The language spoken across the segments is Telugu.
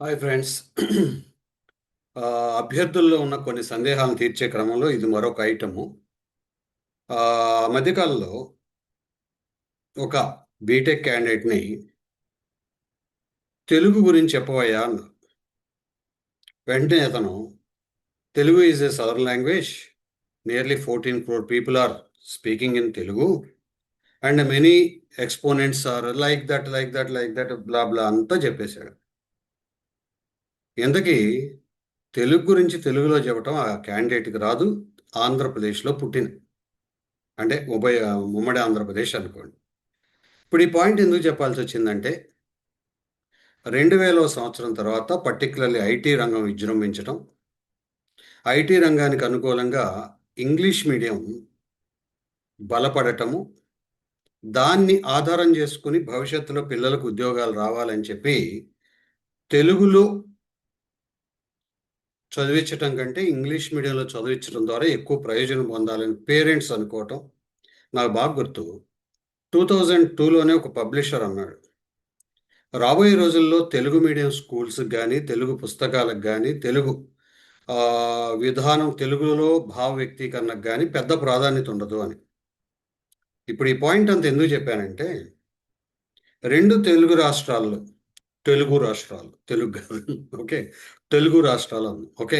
Hi friends. అభ్యర్థుల్లో ఉన్న కొన్ని సందేహాలను తీర్చే క్రమంలో ఇది మరొక ఐటము. మధ్యకాలంలో ఒక బీటెక్ క్యాండిడేట్ని తెలుగు గురించి చెప్పవయ్యా అన్న. వెంటనే అతను Telugu is a southern language, nearly 14 crore people are speaking in Telugu and many exponents are like that blah blah అంతా చెప్పేశాడు. ఇంతకీ తెలుగు గురించి తెలుగులో చెప్పటం ఆ క్యాండిడేట్కి రాదు. ఆంధ్రప్రదేశ్లో పుట్టింది, అంటే ఉమ్మడి ఆంధ్రప్రదేశ్ అనుకోండి. ఇప్పుడు ఈ పాయింట్ ఎందుకు చెప్పాల్సి వచ్చిందంటే 2000వ సంవత్సరం తర్వాత పర్టికులర్లీ ఐటీ రంగం విజృంభించడం, ఐటీ రంగానికి అనుకూలంగా ఇంగ్లీష్ మీడియం బలపడటము, దాన్ని ఆధారం చేసుకుని భవిష్యత్తులో పిల్లలకు ఉద్యోగాలు రావాలని చెప్పి తెలుగులో చదివించటం కంటే ఇంగ్లీష్ మీడియంలో చదివించడం ద్వారా ఎక్కువ ప్రయోజనం పొందాలని పేరెంట్స్ అనుకోవటం నాకు బాగా గుర్తు. 2002లోనే ఒక పబ్లిషర్ అన్నాడు, రాబోయే రోజుల్లో తెలుగు మీడియం స్కూల్స్కి కానీ తెలుగు పుస్తకాలకు కానీ తెలుగు విధానం తెలుగులో భావ వ్యక్తీకరణకు కానీ పెద్ద ప్రాధాన్యత ఉండదు అని. ఇప్పుడు ఈ పాయింట్ అంతా ఎందుకు చెప్పానంటే, రెండు తెలుగు రాష్ట్రాల్లో తెలుగు కాదు, ఓకే, తెలుగు రాష్ట్రాలు ఓకే,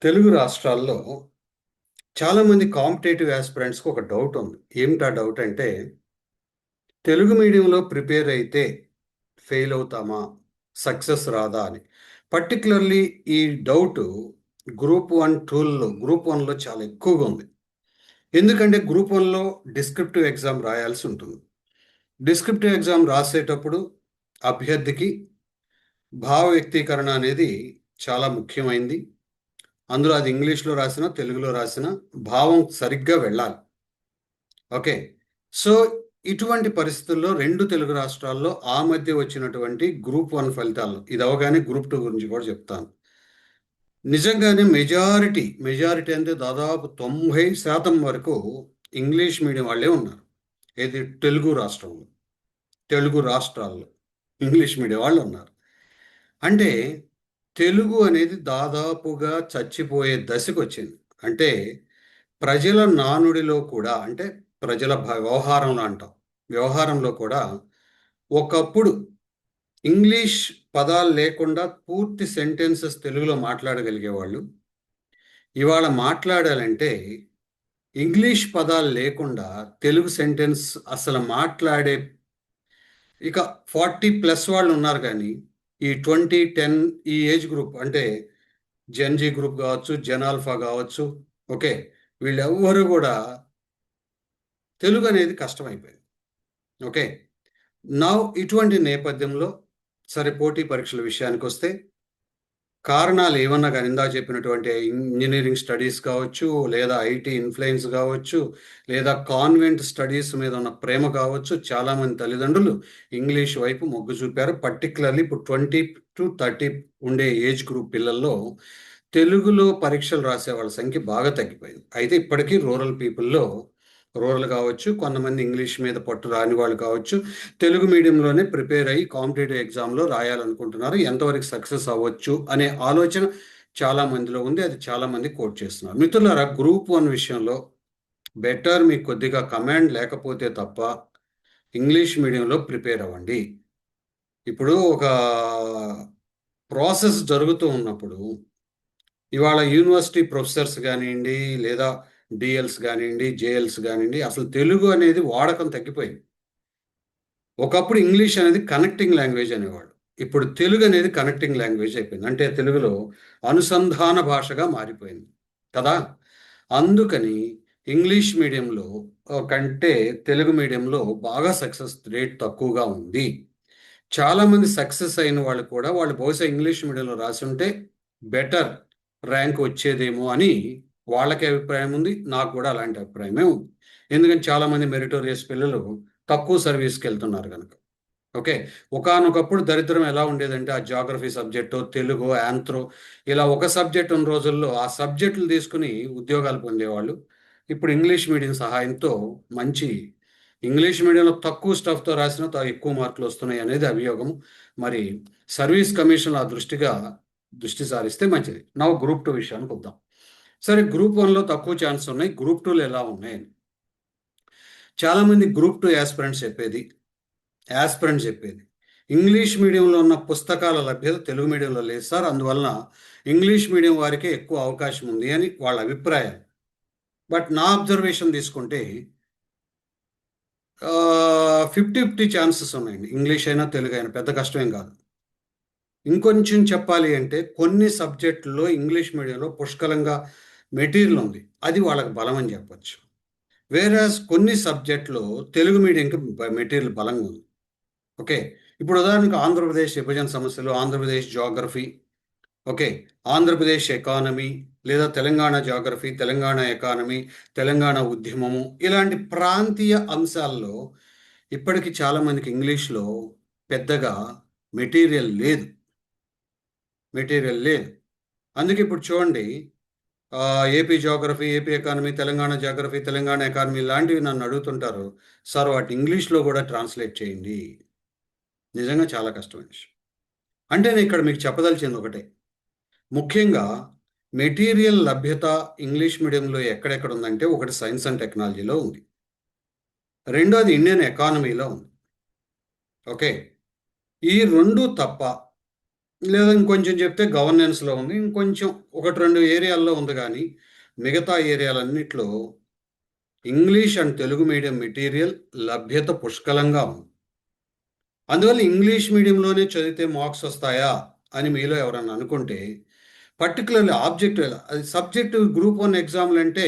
తెలుగు రాష్ట్రాల్లో చాలామంది కాంపిటేటివ్ ఆస్పిరెంట్స్కి ఒక డౌట్ ఉంది. ఏమిటా డౌట్ అంటే, తెలుగు మీడియంలో ప్రిపేర్ అయితే ఫెయిల్ అవుతామా, సక్సెస్ రాదా అని. పర్టికులర్లీ ఈ డౌట్ గ్రూప్ 1లో చాలా ఎక్కువగా ఉంది. ఎందుకంటే గ్రూప్ 1లో డిస్క్రిప్టివ్ ఎగ్జామ్ రాయాల్సి ఉంటుంది. డిస్క్రిప్టివ్ ఎగ్జామ్ రాసేటప్పుడు అభ్యర్థికి భావ వ్యక్తీకరణ అనేది చాలా ముఖ్యమైనది. అందులో అది ఇంగ్లీష్లో రాసినా తెలుగులో రాసినా భావం సరిగ్గా వెళ్ళాలి. ఓకే, సో ఇటువంటి పరిస్థితుల్లో రెండు తెలుగు రాష్ట్రాల్లో ఆ మధ్య వచ్చినటువంటి గ్రూప్ 1 ఫలితాలు, ఇది అవగానే గ్రూప్ 2 గురించి కూడా చెప్తాను. నిజంగానే మెజారిటీ అంటే దాదాపు 90% వరకు ఇంగ్లీష్ మీడియం వాళ్ళే ఉన్నారు. ఏది తెలుగు రాష్ట్రాల్లో ఇంగ్లీష్ మీడియం వాళ్ళు ఉన్నారు. అంటే తెలుగు అనేది దాదాపుగా చచ్చిపోయే దశకు వచ్చింది. అంటే ప్రజల నానుడిలో కూడా, అంటే ప్రజల వ్యవహారంలో అంటాం, వ్యవహారంలో కూడా ఒకప్పుడు ఇంగ్లీష్ పదాలు లేకుండా పూర్తి సెంటెన్సెస్ తెలుగులో మాట్లాడగలిగేవాళ్ళు. ఇవాళ మాట్లాడాలంటే ఇంగ్లీష్ పదాలు లేకుండా తెలుగు సెంటెన్స్ అసలు మాట్లాడే, ఇక 40+ వాళ్ళు ఉన్నారు. కానీ ఈ 2010 ఈ ఏజ్ గ్రూప్ అంటే జెన్జీ గ్రూప్ కావచ్చు, జెనాల్ఫా కావచ్చు, ఓకే, వీళ్ళెవ్వరూ కూడా తెలుగు అనేది కష్టమైపోయింది. ఓకే, నా ఇటువంటి నేపథ్యంలో సరే పోటీ పరీక్షల విషయానికి వస్తే కారణాలు ఏమన్నా కానీ ఇందాక చెప్పినటువంటి ఇంజనీరింగ్ స్టడీస్ కావచ్చు, లేదా ఐటీ ఇన్ఫ్లుయెన్స్ కావచ్చు, లేదా కాన్వెంట్ స్టడీస్ మీద ఉన్న ప్రేమ కావచ్చు, చాలామంది తల్లిదండ్రులు ఇంగ్లీష్ వైపు మొగ్గు చూపారు. పర్టికులర్లీ ఇప్పుడు 20-30 ఉండే ఏజ్ గ్రూప్ పిల్లల్లో తెలుగులో పరీక్షలు రాసే వాళ్ళ సంఖ్య బాగా తగ్గిపోయింది. అయితే ఇప్పటికీ రూరల్ కావచ్చు, కొంతమంది ఇంగ్లీష్ మీద పట్టు రాని వాళ్ళు కావచ్చు, తెలుగు మీడియంలోనే ప్రిపేర్ అయ్యి కాంపిటేటివ్ ఎగ్జామ్లో రాయాలనుకుంటున్నారు. ఎంతవరకు సక్సెస్ అవ్వచ్చు అనే ఆలోచన చాలా మందిలో ఉంది. అది చాలామంది కోట్ చేస్తున్నారు. మిత్రులారా, గ్రూప్ 1 విషయంలో బెటర్ మీకు కొద్దిగా కమాండ్ లేకపోతే తప్ప ఇంగ్లీష్ మీడియంలో ప్రిపేర్ అవ్వండి. ఇప్పుడు ఒక ప్రాసెస్ జరుగుతూ ఉన్నప్పుడు ఇవాళ యూనివర్సిటీ ప్రొఫెసర్స్ కానివ్వండి, లేదా డిఎల్స్ కానివ్వండి, జేఎల్స్ కానివ్వండి, అసలు తెలుగు అనేది వాడకం తగ్గిపోయింది. ఒకప్పుడు ఇంగ్లీష్ అనేది కనెక్టింగ్ లాంగ్వేజ్ అనేవాడు. ఇప్పుడు తెలుగు అనేది కనెక్టింగ్ లాంగ్వేజ్ అయిపోయింది. అంటే తెలుగులో అనుసంధాన భాషగా మారిపోయింది కదా. అందుకని ఇంగ్లీష్ మీడియంలో కంటే తెలుగు మీడియంలో బాగా సక్సెస్ రేట్ తక్కువగా ఉంది. చాలామంది సక్సెస్ అయిన వాళ్ళు కూడా వాళ్ళు బహుశా ఇంగ్లీష్ మీడియంలో రాసి ఉంటే బెటర్ ర్యాంక్ వచ్చేదేమో అని వాళ్ళకి అభిప్రాయం ఉంది. నాకు కూడా అలాంటి అభిప్రాయమే ఉంది. ఎందుకంటే చాలామంది మెరిటోరియస్ పిల్లలు తక్కువ సర్వీస్కి వెళ్తున్నారు కనుక. ఓకే, ఒకానొకప్పుడు దరిద్రం ఎలా ఉండేదంటే ఆ జాగ్రఫీ సబ్జెక్టు, తెలుగు, ఆంథ్రో ఇలా ఒక సబ్జెక్ట్ ఉన్న రోజుల్లో ఆ సబ్జెక్టులు తీసుకుని ఉద్యోగాలు పొందేవాళ్ళు. ఇప్పుడు ఇంగ్లీష్ మీడియం సహాయంతో మంచి ఇంగ్లీష్ మీడియంలో తక్కువ స్టఫ్తో రాసినా ఎక్కువ మార్కులు వస్తున్నాయి అనేది అభియోగం. మరి సర్వీస్ కమిషన్ ఆ దృష్టి సారిస్తే మంచిది. నా గ్రూప్ 2 విషయానికి వద్దాం. సరే, గ్రూప్ 1లో తక్కువ ఛాన్స్ ఉన్నాయి, గ్రూప్ 2లో ఎలా ఉన్నాయి? చాలామంది గ్రూప్ 2 యాస్పిరెంట్స్ చెప్పేది ఇంగ్లీష్ మీడియంలో ఉన్న పుస్తకాల లభ్యత తెలుగు మీడియంలో లేదు సార్, అందువలన ఇంగ్లీష్ మీడియం వారికే ఎక్కువ అవకాశం ఉంది అని వాళ్ళ అభిప్రాయం. బట్ నా అబ్జర్వేషన్ తీసుకుంటే 50-50 ఛాన్సెస్ ఉన్నాయండి. ఇంగ్లీష్ అయినా తెలుగు అయినా పెద్ద కష్టమేం కాదు. ఇంకొంచెం చెప్పాలి అంటే కొన్ని సబ్జెక్టుల్లో ఇంగ్లీష్ మీడియంలో పుష్కలంగా మెటీరియల్ ఉంది, అది వాళ్ళకి బలం అని చెప్పచ్చు. వేరేస్ కొన్ని సబ్జెక్టులో తెలుగు మీడియంకి మెటీరియల్ బలంగా ఉంది. ఓకే, ఇప్పుడు ఉదాహరణకు ఆంధ్రప్రదేశ్ విభజన సమస్యలు, Andhra Pradesh geography, okay, Andhra Pradesh economy, లేదా తెలంగాణ జాగ్రఫీ, తెలంగాణ ఎకానమీ, తెలంగాణ ఉద్యమము, ఇలాంటి ప్రాంతీయ అంశాల్లో ఇప్పటికీ చాలామందికి ఇంగ్లీష్లో పెద్దగా మెటీరియల్ లేదు. అందుకే ఇప్పుడు చూడండి, AP geography, AP economy, Telangana geography, Telangana economy లాంటివి నన్ను అడుగుతుంటారు, సార్ వాటి ఇంగ్లీష్లో కూడా ట్రాన్స్లేట్ చేయండి. నిజంగా చాలా కష్టమైన విషయం. అంటే నేను ఇక్కడ మీకు చెప్పదలిచింది ఒకటే, ముఖ్యంగా మెటీరియల్ లభ్యత ఇంగ్లీష్ మీడియంలో ఎక్కడెక్కడ ఉందంటే, ఒకటి సైన్స్ అండ్ టెక్నాలజీలో ఉంది, రెండోది ఇండియన్ ఎకానమీలో ఉంది. ఓకే, ఈ రెండు తప్ప, లేదా ఇంకొంచెం చెప్తే గవర్నెన్స్లో ఉంది, ఇంకొంచెం 1-2 ఏరియాల్లో ఉంది, కానీ మిగతా ఏరియాలన్నిట్లో English and Telugu medium material లభ్యత పుష్కలంగా ఉంది. అందువల్ల ఇంగ్లీష్ మీడియంలోనే చదివితే మార్క్స్ వస్తాయా అని మీలో ఎవరన్నా అనుకుంటే, పర్టికులర్లీ ఆబ్జెక్టివ్, అది సబ్జెక్టివ్ గ్రూప్ 1 ఎగ్జామ్లు అంటే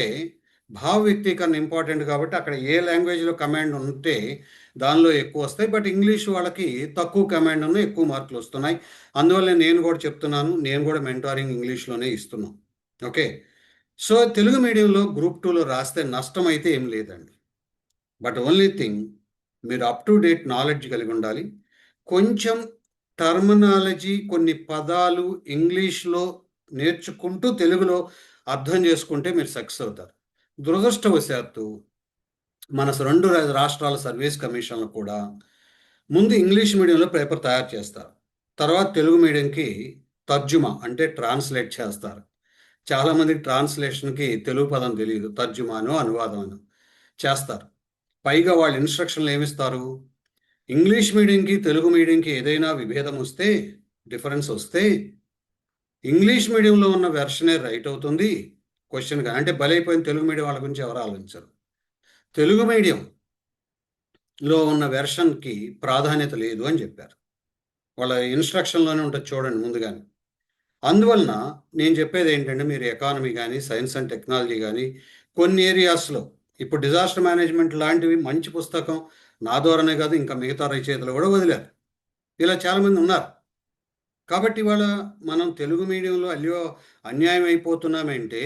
భావ వ్యక్తీకరణ ఇంపార్టెంట్ కాబట్టి అక్కడ ఏ లాంగ్వేజ్లో కమాండ్ ఉంటే దానిలో ఎక్కువ వస్తాయి. బట్ ఇంగ్లీష్ వాళ్ళకి తక్కువ కమాండ్ ఉన్న ఎక్కువ మార్కులు వస్తున్నాయి. అందువల్ల నేను కూడా చెప్తున్నాను, నేను కూడా మెంటారింగ్ ఇంగ్లీష్లోనే ఇస్తున్నాను. ఓకే, సో తెలుగు మీడియంలో గ్రూప్ 2లో రాస్తే నష్టం అయితే ఏం లేదండి. బట్ ఓన్లీ థింగ్, మీరు అప్ టు డేట్ నాలెడ్జ్ కలిగి ఉండాలి. కొంచెం టర్మినాలజీ, కొన్ని పదాలు ఇంగ్లీష్లో నేర్చుకుంటూ తెలుగులో అర్థం చేసుకుంటే మీరు సక్సెస్ అవుతారు. దురదృష్టవశాత్తు మన 2 రాష్ట్రాల సర్వీస్ కమిషన్లు కూడా ముందు ఇంగ్లీష్ మీడియంలో పేపర్ తయారు చేస్తారు, తర్వాత తెలుగు మీడియంకి తర్జుమా అంటే ట్రాన్స్లేట్ చేస్తారు. చాలామందికి ట్రాన్స్లేషన్కి తెలుగు పదం తెలియదు, తర్జుమాను అనువాదం చేస్తారు. పైగా వాళ్ళ ఇన్స్ట్రక్షన్లు ఏమిస్తారు, ఇంగ్లీష్ మీడియంకి తెలుగు మీడియంకి ఏదైనా విభేదం వస్తే, డిఫరెన్స్ వస్తే ఇంగ్లీష్ మీడియంలో ఉన్న వెర్షనే రైట్ అవుతుంది క్వశ్చన్గా. అంటే బలైపోయిన తెలుగు మీడియం వాళ్ళ గురించి ఎవరు ఆలోచించరు. తెలుగు మీడియంలో ఉన్న వెర్షన్కి ప్రాధాన్యత లేదు అని చెప్పారు. వాళ్ళ ఇన్స్ట్రక్షన్లోనే ఉంటుంది చూడండి ముందుగానే. అందువలన నేను చెప్పేది ఏంటంటే, మీరు ఎకానమీ కానీ, సైన్స్ అండ్ టెక్నాలజీ కానీ, కొన్ని ఏరియాస్లో ఇప్పుడు డిజాస్టర్ మేనేజ్మెంట్ లాంటివి మంచి పుస్తకం నా ద్వారానే కాదు, ఇంకా మిగతా రచయితలు కూడా వదిలారు. ఇలా చాలామంది ఉన్నారు. కాబట్టి ఇవాళ మనం తెలుగు మీడియంలో అన్యాయం అయిపోతున్నామంటే,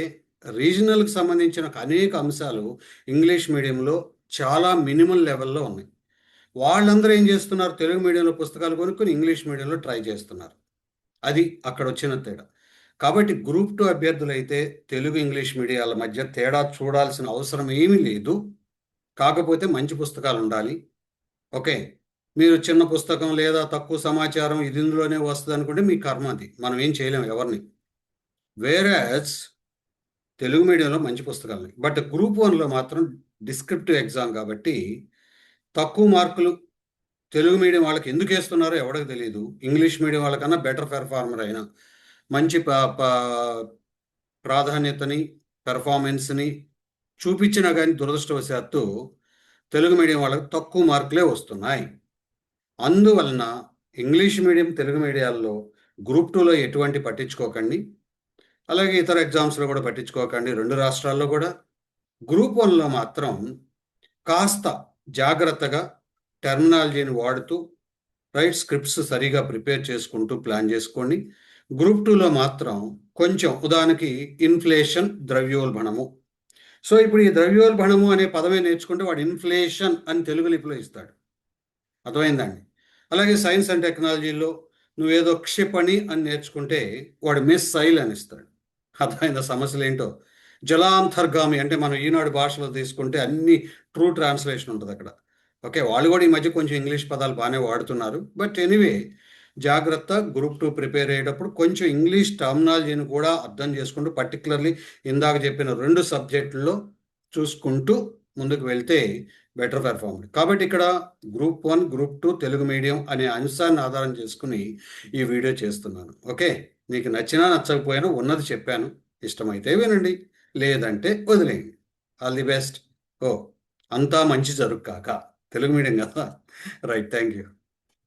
రీజనల్కి సంబంధించిన అనేక అంశాలు ఇంగ్లీష్ మీడియంలో చాలా మినిమల్ లెవెల్లో ఉన్నాయి. వాళ్ళందరూ ఏం చేస్తున్నారు, తెలుగు మీడియంలో పుస్తకాలు కొనుక్కొని ఇంగ్లీష్ మీడియంలో ట్రై చేస్తున్నారు. అది అక్కడ వచ్చిన తేడా. కాబట్టి గ్రూప్ 2 అభ్యర్థులైతే తెలుగు ఇంగ్లీష్ మీడియాల మధ్య తేడా చూడాల్సిన అవసరం ఏమీ లేదు. కాకపోతే మంచి పుస్తకాలు ఉండాలి. ఓకే, మీరు చిన్న పుస్తకం లేదా తక్కువ సమాచారం ఇది ఇందులోనే వస్తుంది అనుకుంటే మీ కర్మ, అది మనం ఏం చేయలేము ఎవరిని. వేరేస్ తెలుగు మీడియంలో మంచి పుస్తకాలు, బట్ గ్రూప్ 1లో మాత్రం డిస్క్రిప్టివ్ ఎగ్జామ్ కాబట్టి తక్కువ మార్కులు తెలుగు మీడియం వాళ్ళకి ఎందుకు వేస్తున్నారో ఎవరికి తెలియదు. ఇంగ్లీష్ మీడియం వాళ్ళకన్నా బెటర్ పెర్ఫార్మర్ అయినా, మంచి ప్రాధాన్యతని, పెర్ఫార్మెన్స్ని చూపించినా కానీ దురదృష్టవశాత్తు తెలుగు మీడియం వాళ్ళకి తక్కువ మార్కులే వస్తున్నాయి. అందువలన ఇంగ్లీష్ మీడియం, తెలుగు మీడియాల్లో గ్రూప్ 2లో ఎటువంటి పట్టించుకోకండి, అలాగే ఇతర ఎగ్జామ్స్లో కూడా పట్టించుకోకండి. 2 రాష్ట్రాల్లో కూడా గ్రూప్ 1లో మాత్రం కాస్త జాగ్రత్తగా టెర్మినాలజీని వాడుతూ రైట్ స్క్రిప్ట్స్ సరిగా ప్రిపేర్ చేసుకుంటూ ప్లాన్ చేసుకోండి. గ్రూప్ 2లో మాత్రం కొంచెం, ఉదాహరణకి ఇన్ఫ్లేషన్, ద్రవ్యోల్బణము. సో ఇప్పుడు ఈ ద్రవ్యోల్బణము అనే పదమే నేర్చుకుంటే వాడు ఇన్ఫ్లేషన్ అని తెలుగు లిపిలో ఇస్తాడు, అర్థమైందండి. అలాగే సైన్స్ అండ్ టెక్నాలజీలో నువ్వేదో క్షిపణి అని నేర్చుకుంటే వాడు మిస్సైల్ అని ఇస్తాడు. అర్థమైందా సమస్యలు ఏంటో? జలాంతర్గామి అంటే మనం ఈనాడు భాషలో తీసుకుంటే అన్ని ట్రూ ట్రాన్స్లేషన్ ఉంటుంది అక్కడ. ఓకే. వాళ్ళు గూడా ఈ మధ్య కొంచెం ఇంగ్లీష్ పదాలు బానే వాడుతున్నారు. బట్ ఎనీవే జాగ్రత్త. గ్రూప్ 2 ప్రిపేర్ అయ్యేటప్పుడు కొంచెం ఇంగ్లీష్ టర్మినాలజీని కూడా అర్థం చేసుకుంటూ పర్టిక్యులర్‌లీ ఇందాక చెప్పిన 2 సబ్జెక్టుల్లో చూసుకుంటూ ముందుకు వెళ్తే బెటర్ పెర్ఫార్మ్. కాబట్టి ఇక్కడ గ్రూప్ 1, గ్రూప్ 2 తెలుగు మీడియం అనే అంశాన్ని ఆధారం చేసుకొని ఈ వీడియో చేస్తున్నాను. ఓకే. మీకు నచ్చినా నచ్చకపోయినా ఉన్నది చెప్పాను. ఇష్టమైతే వినండి. లేదంటే వదిలేయండి. All the best. ఓహ్! అంతా మంచి జరుగ్గాక. తెలుగు మీడియం కదా! రైట్. Thank you.